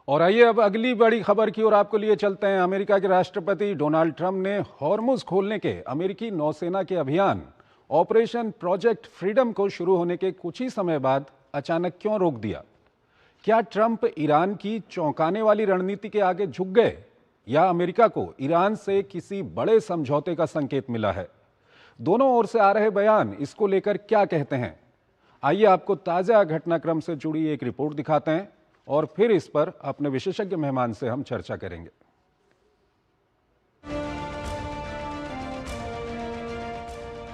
और आइए अब अगली बड़ी खबर की ओर आपको लिए चलते हैं। अमेरिका के राष्ट्रपति डोनाल्ड ट्रंप ने हॉर्मुज खोलने के अमेरिकी नौसेना के अभियान ऑपरेशन प्रोजेक्ट फ्रीडम को शुरू होने के कुछ ही समय बाद अचानक क्यों रोक दिया? क्या ट्रंप ईरान की चौंकाने वाली रणनीति के आगे झुक गए या अमेरिका को ईरान से किसी बड़े समझौते का संकेत मिला है? दोनों ओर से आ रहे बयान इसको लेकर क्या कहते हैं? आइए आपको ताजा घटनाक्रम से जुड़ी एक रिपोर्ट दिखाते हैं और फिर इस पर अपने विशेषज्ञ मेहमान से हम चर्चा करेंगे।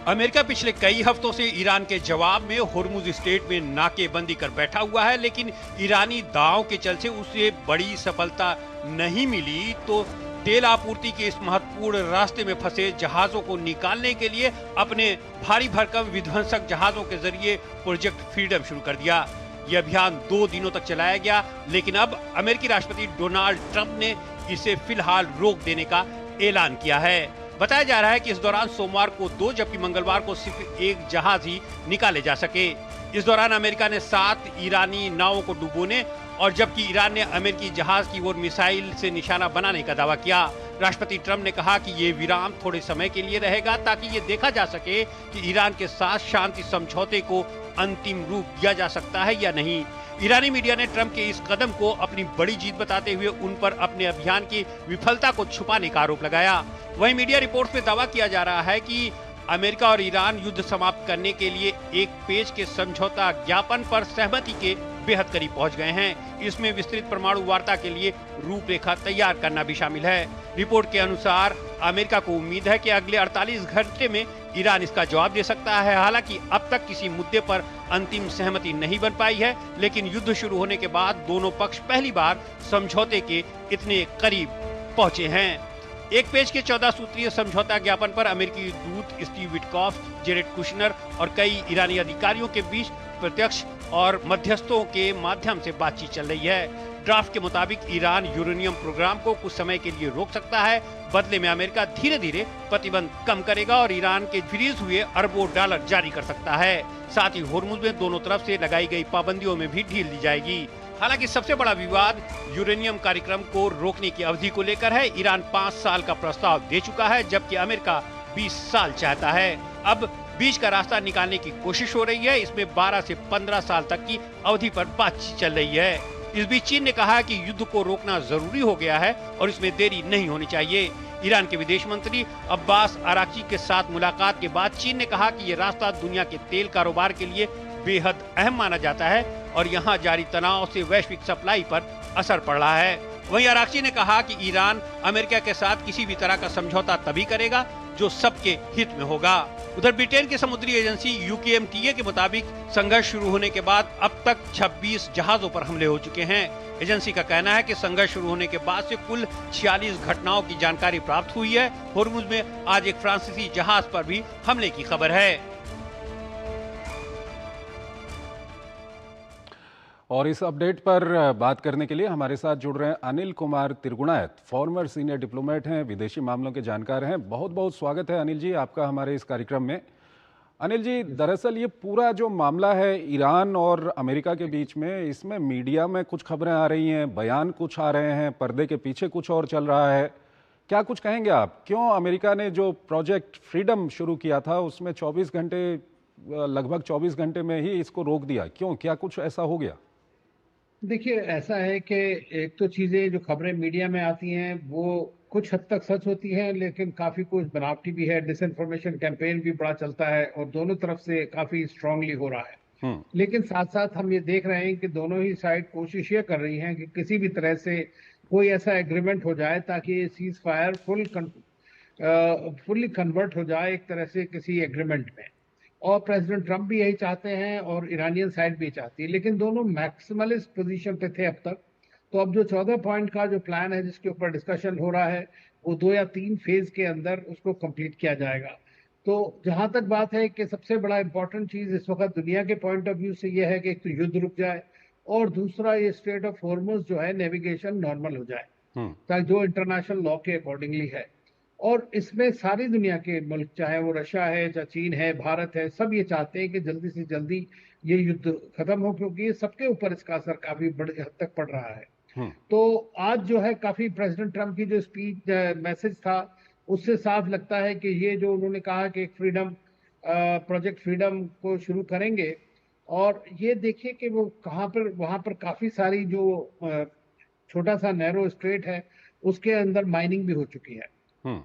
अमेरिका पिछले कई हफ्तों से ईरान के जवाब में होर्मुज स्ट्रेट में नाकेबंदी कर बैठा हुआ है, लेकिन ईरानी दांव के चलते उसे बड़ी सफलता नहीं मिली। तो तेल आपूर्ति के इस महत्वपूर्ण रास्ते में फंसे जहाजों को निकालने के लिए अपने भारी भरकम विध्वंसक जहाजों के जरिए प्रोजेक्ट फ्रीडम शुरू कर दिया। यह अभियान 2 दिनों तक चलाया गया, लेकिन अब अमेरिकी राष्ट्रपति डोनाल्ड ट्रंप ने इसे फिलहाल रोक देने का ऐलान किया है। बताया जा रहा है कि इस दौरान सोमवार को 2 जबकि मंगलवार को सिर्फ 1 जहाज ही निकाले जा सके। इस दौरान अमेरिका ने 7 ईरानी नावों को डुबोने और जबकि ईरान ने अमेरिकी जहाज की ओर मिसाइल से निशाना बनाने का दावा किया। राष्ट्रपति ट्रंप ने कहा कि ये विराम थोड़े समय के लिए रहेगा ताकि ये देखा जा सके कि ईरान के साथ शांति समझौते को अंतिम रूप दिया जा सकता है या नहीं। ईरानी मीडिया ने ट्रंप के इस कदम को अपनी बड़ी जीत बताते हुए उन पर अपने अभियान की विफलता को छुपाने का आरोप लगाया। वहीं मीडिया रिपोर्ट्स में दावा किया जा रहा है कि अमेरिका और ईरान युद्ध समाप्त करने के लिए 1 पेज के समझौता ज्ञापन पर सहमति के बेहद करीब पहुंच गए हैं। इसमें विस्तृत परमाणु वार्ता के लिए रूपरेखा तैयार करना भी शामिल है। रिपोर्ट के अनुसार अमेरिका को उम्मीद है कि अगले 48 घंटे में ईरान इसका जवाब दे सकता है। हालांकि अब तक किसी मुद्दे पर अंतिम सहमति नहीं बन पाई है, लेकिन युद्ध शुरू होने के बाद दोनों पक्ष पहली बार समझौते के इतने करीब पहुंचे हैं। 1 पेज के 14 सूत्रीय समझौता ज्ञापन पर अमेरिकी दूत स्टीव विटकॉफ, जेरेड कुशनर और कई ईरानी अधिकारियों के बीच प्रत्यक्ष और मध्यस्थों के माध्यम से बातचीत चल रही है। ड्राफ्ट के मुताबिक ईरान यूरेनियम प्रोग्राम को कुछ समय के लिए रोक सकता है। बदले में अमेरिका धीरे धीरे प्रतिबंध कम करेगा और ईरान के फ्रीज हुए अरबों डॉलर जारी कर सकता है। साथ ही होर्मुज में दोनों तरफ से लगाई गई पाबंदियों में भी ढील दी जाएगी। हालांकि सबसे बड़ा विवाद यूरेनियम कार्यक्रम को रोकने की अवधि को लेकर है। ईरान 5 साल का प्रस्ताव दे चुका है, जबकि अमेरिका 20 साल चाहता है। अब बीच का रास्ता निकालने की कोशिश हो रही है। इसमें 12 से 15 साल तक की अवधि पर बातचीत चल रही है। इस बीच चीन ने कहा कि युद्ध को रोकना जरूरी हो गया है और इसमें देरी नहीं होनी चाहिए। ईरान के विदेश मंत्री अब्बास अराक्ची के साथ मुलाकात के बाद चीन ने कहा कि ये रास्ता दुनिया के तेल कारोबार के लिए बेहद अहम माना जाता है और यहाँ जारी तनाव से वैश्विक सप्लाई पर असर पड़ रहा है। वहीं अराक्ची ने कहा कि ईरान अमेरिका के साथ किसी भी तरह का समझौता तभी करेगा जो सबके हित में होगा। उधर ब्रिटेन की समुद्री एजेंसी UKMTA के मुताबिक संघर्ष शुरू होने के बाद अब तक 26 जहाजों पर हमले हो चुके हैं। एजेंसी का कहना है कि संघर्ष शुरू होने के बाद से कुल 46 घटनाओं की जानकारी प्राप्त हुई है। होर्मुज में आज एक फ्रांसीसी जहाज पर भी हमले की खबर है। और इस अपडेट पर बात करने के लिए हमारे साथ जुड़ रहे हैं Anil Kumar Trigunayat, former senior diplomat हैं, विदेशी मामलों के जानकार हैं। बहुत बहुत स्वागत है अनिल जी आपका हमारे इस कार्यक्रम में। अनिल जी, दरअसल ये पूरा जो मामला है ईरान और अमेरिका के बीच में, इसमें मीडिया में कुछ खबरें आ रही हैं, बयान कुछ आ रहे हैं, पर्दे के पीछे कुछ और चल रहा है। क्या कुछ कहेंगे आप? क्यों अमेरिका ने जो प्रोजेक्ट फ्रीडम शुरू किया था उसमें 24 घंटे, लगभग 24 घंटे में ही इसको रोक दिया? क्यों, क्या कुछ ऐसा हो गया? देखिए, ऐसा है कि एक तो चीजें जो खबरें मीडिया में आती हैं वो कुछ हद तक सच होती हैं, लेकिन काफी कुछ बनावटी भी है। डिसइंफॉर्मेशन कैंपेन भी बड़ा चलता है और दोनों तरफ से काफी स्ट्रांगली हो रहा है। लेकिन साथ साथ हम ये देख रहे हैं कि दोनों ही साइड कोशिश ये कर रही हैं कि किसी भी तरह से कोई ऐसा एग्रीमेंट हो जाए ताकि ये सीज फायर फुल्ली कन्वर्ट हो जाए एक तरह से किसी एग्रीमेंट में। और प्रेसिडेंट ट्रंप भी यही चाहते हैं और ईरानियन साइड भी चाहती है, लेकिन दोनों मैक्सिमलिस्ट पोजीशन पे थे अब तक। तो अब जो 14 पॉइंट का जो प्लान है जिसके ऊपर डिस्कशन हो रहा है वो 2 या 3 फेज के अंदर उसको कंप्लीट किया जाएगा। तो जहां तक बात है कि सबसे बड़ा इंपॉर्टेंट चीज इस वक्त दुनिया के पॉइंट ऑफ व्यू से यह है कि एक तो युद्ध रुक जाए और दूसरा ये स्ट्रेट ऑफ हॉर्मुज जो है नेविगेशन नॉर्मल हो जाए, ताकि जो इंटरनेशनल लॉ के अकॉर्डिंगली है। और इसमें सारी दुनिया के मुल्क, चाहे वो रशिया है, चाहे चीन है, भारत है, सब ये चाहते हैं कि जल्दी से जल्दी ये युद्ध खत्म हो, क्योंकि ये सबके ऊपर इसका असर काफी बड़ी हद तक पड़ रहा है। तो आज जो है काफी प्रेसिडेंट ट्रम्प की जो स्पीच मैसेज था उससे साफ लगता है कि ये जो उन्होंने कहा कि एक प्रोजेक्ट फ्रीडम को शुरू करेंगे, और ये देखिए कि वो कहाँ पर वहां पर काफी सारी जो छोटा सा नैरो स्ट्रेट है उसके अंदर माइनिंग भी हो चुकी है।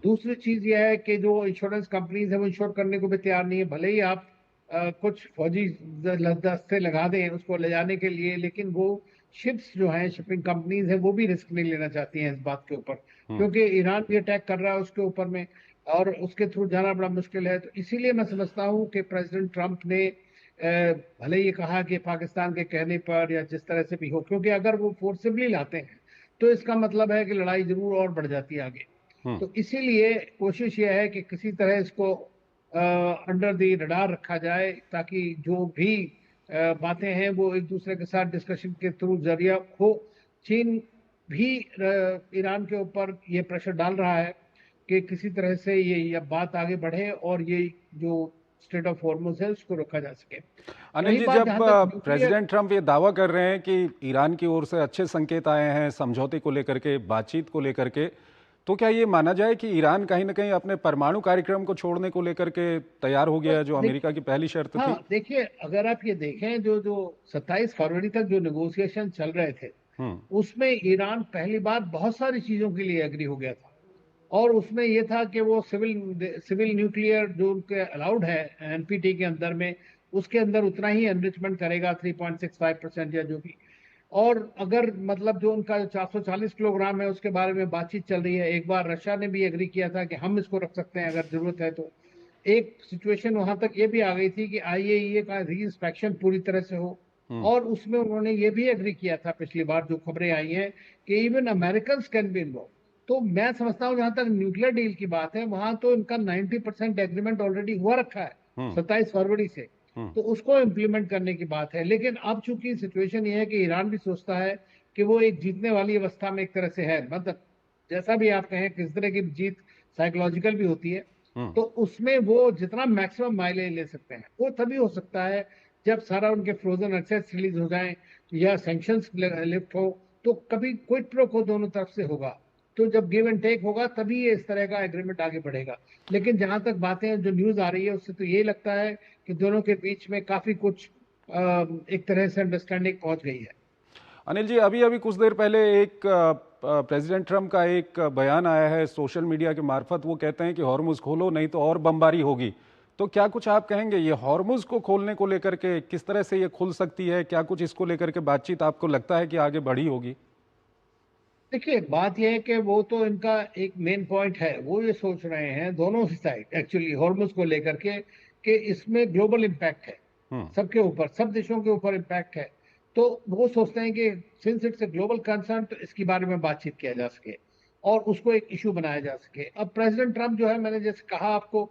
दूसरी चीज यह है कि जो इंश्योरेंस कंपनीज है वो इंश्योर करने को भी तैयार नहीं है, भले ही आप कुछ फौजी दस्ते लगा दें उसको ले जाने के लिए, लेकिन वो शिप्स जो हैं, शिपिंग कंपनीज है, वो भी रिस्क नहीं लेना चाहती हैं इस बात के ऊपर, क्योंकि ईरान भी अटैक कर रहा है उसके ऊपर में और उसके थ्रू जाना बड़ा मुश्किल है। तो इसीलिए मैं समझता हूँ कि प्रेसिडेंट ट्रम्प ने भले ये कहा कि पाकिस्तान के कहने पर या जिस तरह से भी हो, क्योंकि अगर वो फोर्सिबली लाते हैं तो इसका मतलब है कि लड़ाई जरूर और बढ़ जाती है आगे। तो इसीलिए कोशिश यह है कि किसी तरह इसको अंडर द रडार रखा जाए, ताकि जो भी बातें हैं वो एक दूसरे के साथ डिस्कशन के थ्रू जरिया हो। चीन भी ईरान के ऊपर ये प्रेशर डाल रहा है कि किसी तरह से ये बात आगे बढ़े और ये जो स्टेट ऑफ हॉर्मुज़ है उसको रोका जा सके। अनिल जी, जब प्रेसिडेंट ट्रम्प ये दावा कर रहे हैं कि ईरान की ओर से अच्छे संकेत आए हैं समझौते को लेकर के, बातचीत को लेकर के, तो क्या ये माना जाए कि ईरान कहीं ना कहीं अपने परमाणु कार्यक्रम को छोड़ने को लेकर के तैयार हो गया है, जो अमेरिका की पहली शर्त थी? हाँ, देखिए, अगर आप ये देखें जो 27 फरवरी तक जो नेगोशिएशन चल रहे थे उसमें ईरान पहली बार बहुत सारी चीजों के लिए एग्री हो गया था, और उसमें यह था कि वो सिविल न्यूक्लियर जो उनके अलाउड है एनपीटी के अंदर में, उसके अंदर उतना ही एनरिचमेंट करेगा 3.65% या जो भी। और अगर मतलब जो उनका 440 किलोग्राम है उसके बारे में बातचीत चल रही है। एक बार रशिया ने भी एग्री किया था कि हम इसको रख सकते हैं अगर जरूरत है तो। एक सिचुएशन वहां तक ये भी आ गई थी कि आईएईए का री इंस्पेक्शन पूरी तरह से हो, और उसमें उन्होंने ये भी एग्री किया था पिछली बार जो खबरें आई हैं कि even American can be involve. तो मैं समझता हूँ जहां तक न्यूक्लियर डील की बात है वहां तो इनका 90% एग्रीमेंट ऑलरेडी हुआ रखा है 27 फरवरी से, तो उसको इम्प्लीमेंट करने की बात है। लेकिन अब चूंकि सिचुएशन ये है कि ईरान भी सोचता है कि वो एक जीतने वाली अवस्था में एक तरह से है, मतलब जैसा भी आप कहें किस तरह की जीत साइकोलॉजिकल भी होती है, तो उसमें वो जितना मैक्सिमम माइलेज ले सकते हैं वो तभी हो सकता है जब सारा उनके फ्रोजन एसेट्स रिलीज हो जाएं या सैंक्शंस लिफ्ट हो, तो कभी क्विड प्रो को दोनों तरफ से होगा। तो जब गिव एंड टेक होगा तभी ये इस तरह का एग्रीमेंट आगे बढ़ेगा। लेकिन जहां तक बातें जो न्यूज आ रही है उससे तो ये लगता है कि दोनों के बीच में काफी कुछ एक तरह से अंडरस्टैंडिंग पहुंच गई है। अनिल जी, अभी अभी कुछ देर पहले एक प्रेसिडेंट ट्रम्प का एक बयान आया है सोशल मीडिया के मार्फत। वो कहते हैं कि हॉर्मुज खोलो नहीं तो और बमबारी होगी। तो क्या कुछ आप कहेंगे ये हॉर्मुज को खोलने को लेकर के, किस तरह से ये खुल सकती है? क्या कुछ इसको लेकर के बातचीत आपको लगता है कि आगे बढ़ी होगी? देखिए, बात यह है कि वो तो इनका एक मेन पॉइंट है, वो ये सोच रहे हैं दोनों साइड एक्चुअली हॉर्मुज को लेकर के कि इसमें ग्लोबल इम्पैक्ट है, सबके ऊपर, सब देशों के ऊपर इम्पैक्ट है। तो वो सोचते हैं कि since it's a global concern तो इसके बारे में बातचीत किया जा सके और उसको एक इशू बनाया जा सके। अब प्रेसिडेंट ट्रम्प जो है, मैंने जैसे कहा आपको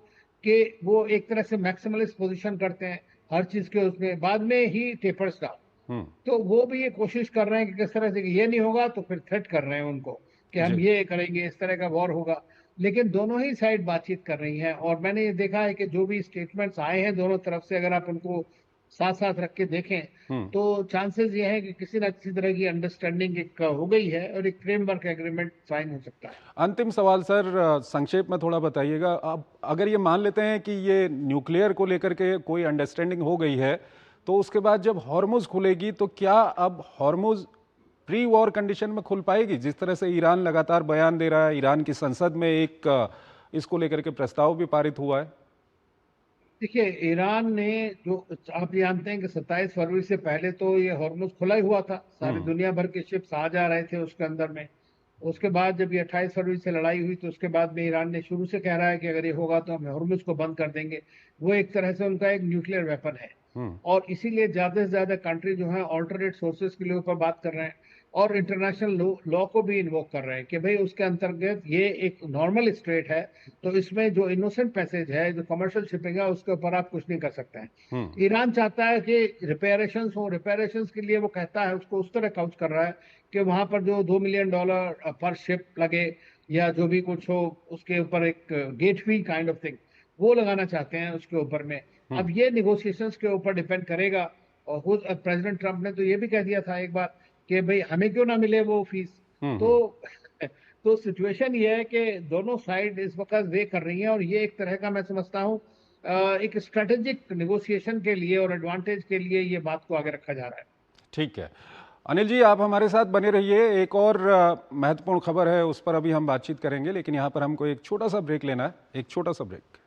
कि वो एक तरह से मैक्सिमलिस्ट पोजीशन करते हैं हर चीज के, उसमें बाद में ही टेपर्स डाउन। तो वो भी ये कोशिश कर रहे हैं कि किस तरह से कि ये नहीं होगा तो फिर थ्रेट कर रहे हैं उनको कि हम ये करेंगे, इस तरह का वॉर होगा। लेकिन दोनों ही साइड बातचीत कर रही हैं, और मैंने ये देखा है कि जो भी स्टेटमेंट्स आए हैं दोनों तरफ से, अगर आप उनको साथ साथ रख के देखें तो चांसेस ये है कि किसी ना किसी तरह की अंडरस्टैंडिंग एक हो गई है और एक फ्रेमवर्क एग्रीमेंट साइन हो सकता है। अंतिम सवाल सर, संक्षेप में थोड़ा बताइएगा। अब अगर ये मान लेते हैं कि ये न्यूक्लियर को लेकर के कोई अंडरस्टैंडिंग हो गई है, तो उसके बाद जब हॉर्मुज खुलेगी तो क्या अब हॉर्मुज प्री वॉर कंडीशन में खुल पाएगी? जिस तरह से ईरान लगातार बयान दे रहा है, ईरान की संसद में एक इसको लेकर के प्रस्ताव भी पारित हुआ है। देखिए, ईरान ने जो, आप जानते हैं कि 27 फरवरी से पहले तो ये हॉर्मुज खुला ही हुआ था, सारी दुनिया भर के शिप्स आ जा रहे थे उसके अंदर में। उसके बाद जब ये 28 फरवरी से लड़ाई हुई तो उसके बाद में ईरान ने शुरू से कह रहा है कि अगर ये होगा तो हम हॉर्मुज को बंद कर देंगे। वो एक तरह से उनका एक न्यूक्लियर वेपन है, और इसीलिए ज्यादा से ज्यादा कंट्री जो है ऑल्टरनेट सोर्सेज के लिए ऊपर बात कर रहे हैं और इंटरनेशनल लॉ को भी इन्वोक कर रहे हैं कि भाई उसके अंतर्गत ये एक नॉर्मल स्ट्रेट है, तो इसमें जो इनोसेंट पैसेज है, जो कमर्शियल शिपिंग है, उसके ऊपर आप कुछ नहीं कर सकते हैं। ईरान चाहता है कि रिपेयरेशंस हो, रिपेयरेशंस के लिए वो कहता है, उसको उस तरह काउच कर रहा है कि वहां पर जो $2 मिलियन पर शिप लगे या जो भी कुछ हो, उसके ऊपर एक gate fee kind of thing वो लगाना चाहते हैं उसके ऊपर में। अब ये निगोशिएशंस के ऊपर डिपेंड करेगा। और प्रेसिडेंट ट्रम्प ने तो ये भी कह दिया था एक बार कि भाई हमें क्यों ना मिले वो फीस। तो तो सिचुएशन ये है कि दोनों साइड इस वक्त वे कर रही हैं, और ये एक तरह का मैं समझता हूँ एक स्ट्रेटेजिक नेगोशिएशन के लिए और एडवांटेज के लिए ये बात को आगे रखा जा रहा है। ठीक है, अनिल जी आप हमारे साथ बने रहिए। एक और महत्वपूर्ण खबर है, उस पर अभी हम बातचीत करेंगे, लेकिन यहाँ पर हमको एक छोटा सा ब्रेक लेना है, एक छोटा सा ब्रेक।